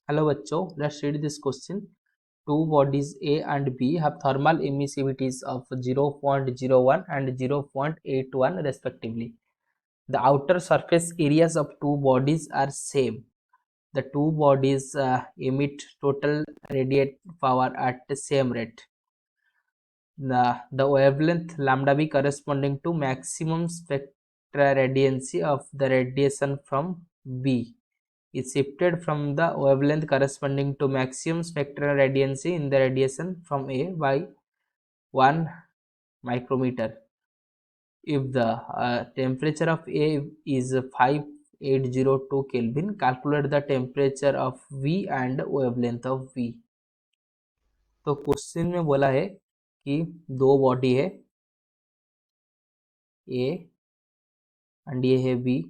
Hello बच्चों, let's read this question. Two bodies A and B have thermal emissivities of 0.01 and 0.81 respectively. The outer surface areas of two bodies are same. The two bodies emit total radiant power at the same rate. The wavelength lambda b corresponding to maximum spectral radiancy of the radiation from B is shifted from the wavelength corresponding to maximum spectral radiancy in the radiation from A by 1 micrometer. If the temperature of A is 5802 Kelvin, calculate the temperature of V and wavelength of V. तो question में बोला है कि दो body है A and ये है B,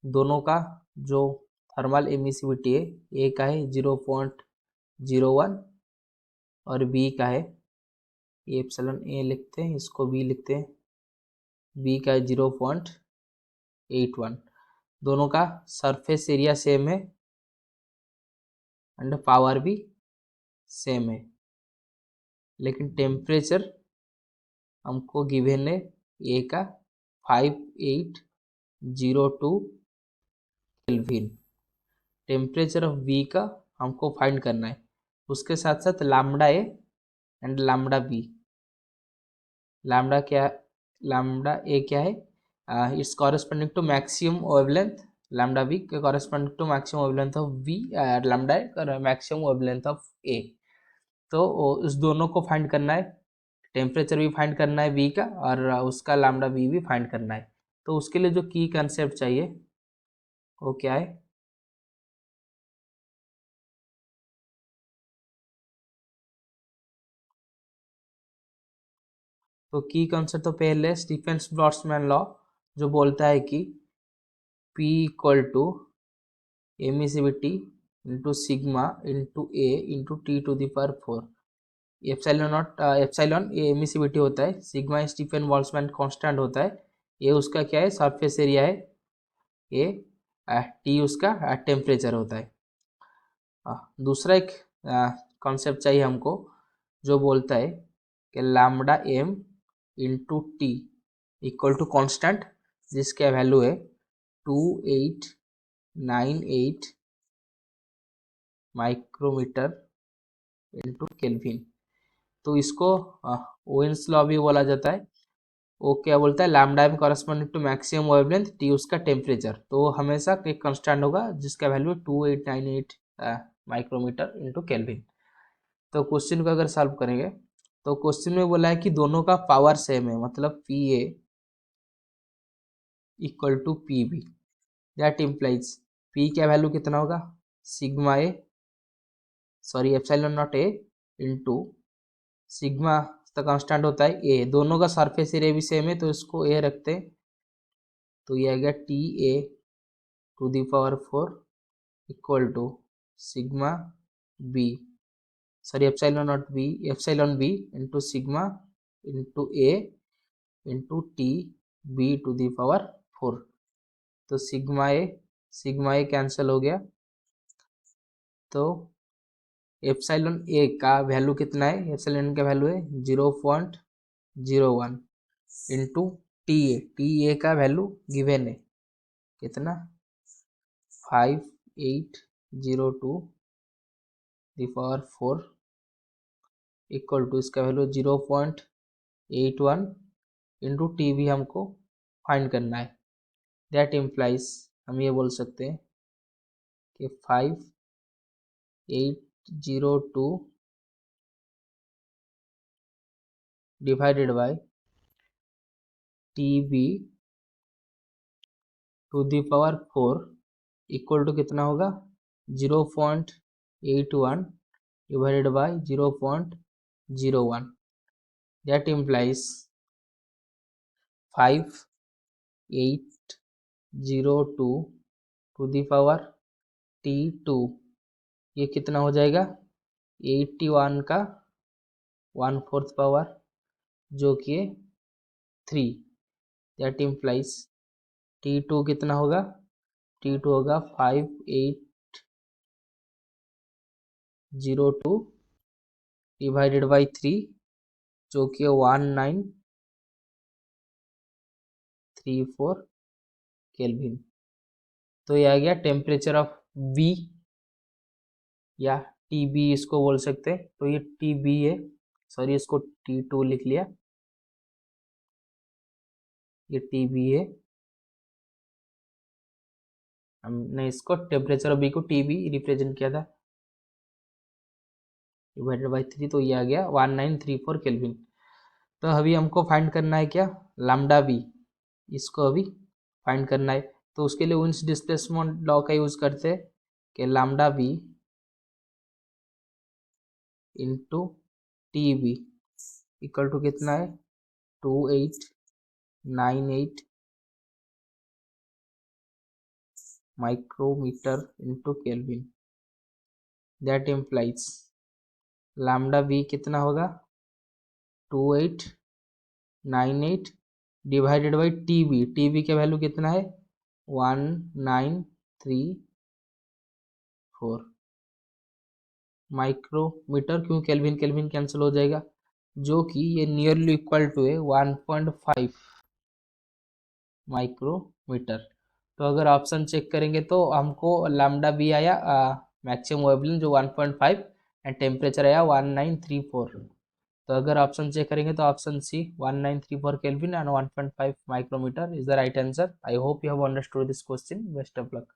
दोनों का जो थर्मल एमिसिविटी है A का है 0.01 और B का है एप्सिलॉन ए लिखते हैं, इसको B लिखते हैं, B का है 0.81। दोनों का सरफेस एरिया सेम है एंड पावर भी सेम है, लेकिन टेम्परेचर हमको गिवन है ए का 5802 केल्विन, टेम्परेचर ऑफ बी का हमको फाइंड करना है। उसके साथ साथ lambda A and lambda B, lambda A क्या है, it's corresponding to maximum wavelength, lambda B के corresponding to maximum wavelength of B, lambda A maximum wavelength of A. तो इस दोनों को फाइंड करना है, टेम्परेचर भी फाइंड करना है बी का और उसका लैम्डा बी भी फाइंड करना है। तो उसके लिए जो की कंसेप्ट चाहिए वो क्या है, तो की कंसेप्ट तो पहले स्टीफेन बोल्ट्जमैन लॉ जो बोलता है कि P equal to emissivity into sigma into A into T to the power 4। Epsilon naught, epsilon ये एमिसिविटी होता है, सिग्मा स्टीफेन बोल्ट्जमैन कांस्टेंट होता है, ये उसका क्या है सरफेस एरिया है, ये टी उसका टेम्परेचर होता है। दूसरा एक कॉन्सेप्ट चाहिए हमको जो बोलता है कि lambda M into T equal to constant, जिसका वैल्यू है 2898 माइक्रोमीटर इंटू केल्विन। तो इसको ओवेन्स लॉ भी बोला जाता है। वो क्या बोलता है, lambda M corresponding to maximum wavelength, T उसका टेम्परेचर, तो हमेशा एक कांस्टेंट होगा जिसका वैल्यू 2898 माइक्रोमीटर इंटू केल्विन। तो क्वेश्चन को अगर सॉल्व करेंगे तो क्वेश्चन में बोला है कि दोनों का पावर सेम है, मतलब P A equal to P B, that implies P का वैल्यू कितना होगा, sigma A sorry epsilon naught A into sigma का कांस्टेंट होता है ए, दोनों का सरफेस एरिया भी सेम है तो इसको ए रखते हैं, तो ये आ गया T A to the power 4 equal to sigma B sorry epsilon B into sigma into A into T B to the power 4। तो सिग्मा ए कैंसिल हो गया, तो एप्सिलॉन ए का वैल्यू कितना है, एप्सिलॉन का वैल्यू है 0.01 इंटू टी ए का वैल्यू गिवन है कितना 5802 दी पावर 4 इक्वल टू इसका वैल्यू 0.81 इंटू टी भी हमको फाइंड करना है। दैट इम्प्लाइज हम ये बोल सकते हैं कि 5802 divided by T B to the power 4 equal to कितना होगा 0.81 divided by 0.01, that implies 5802 to the power T2, ये कितना हो जाएगा 81 का 1/4 पावर जो कि 3, दैट इम्प्लाइज T2 कितना होगा T2 होगा 5802 डिवाइडेड बाई 3 जो कि 1934 केल्विन। तो ये आ गया टेम्परेचर ऑफ बी या टीबी इसको बोल सकते हैं। तो ये टीबी है, सॉरी इसको T2 लिख लिया, ये टीबी है, हमने इसको टेम्परेचर ऑफ बी को टीबी रिप्रेजेंट किया था डिवाइडेड बाई 3, तो ये आ गया 1934 केल्विन। तो अभी हमको फाइंड करना है क्या, लैम्डा वी, इसको अभी फाइंड करना है। तो उसके लिए उन्स डिस्प्लेसमेंट लॉ का यूज करते हैं कि lambda V into T V equal to कितना है 2898 micrometre into kelvin. That implies lambda V कितना होगा 2898 डिवाइडेड बाई टीवी, टीवी का वैल्यू कितना है 1934 माइक्रोमीटर, क्यों केल्विन केल्विन कैंसिल हो जाएगा, जो कि ये नियरली इक्वल टू है 1.5 माइक्रोमीटर। तो अगर ऑप्शन चेक करेंगे तो हमको लैम्डा बी आया मैक्सिमम वेवलेंथ जो 1.5 एंड टेम्परेचर आया 1934। तो अगर ऑप्शन चेक करेंगे तो option C 1934 kelvin and 1.5 micrometre is the right answer. I hope you have understood this question. Best of luck.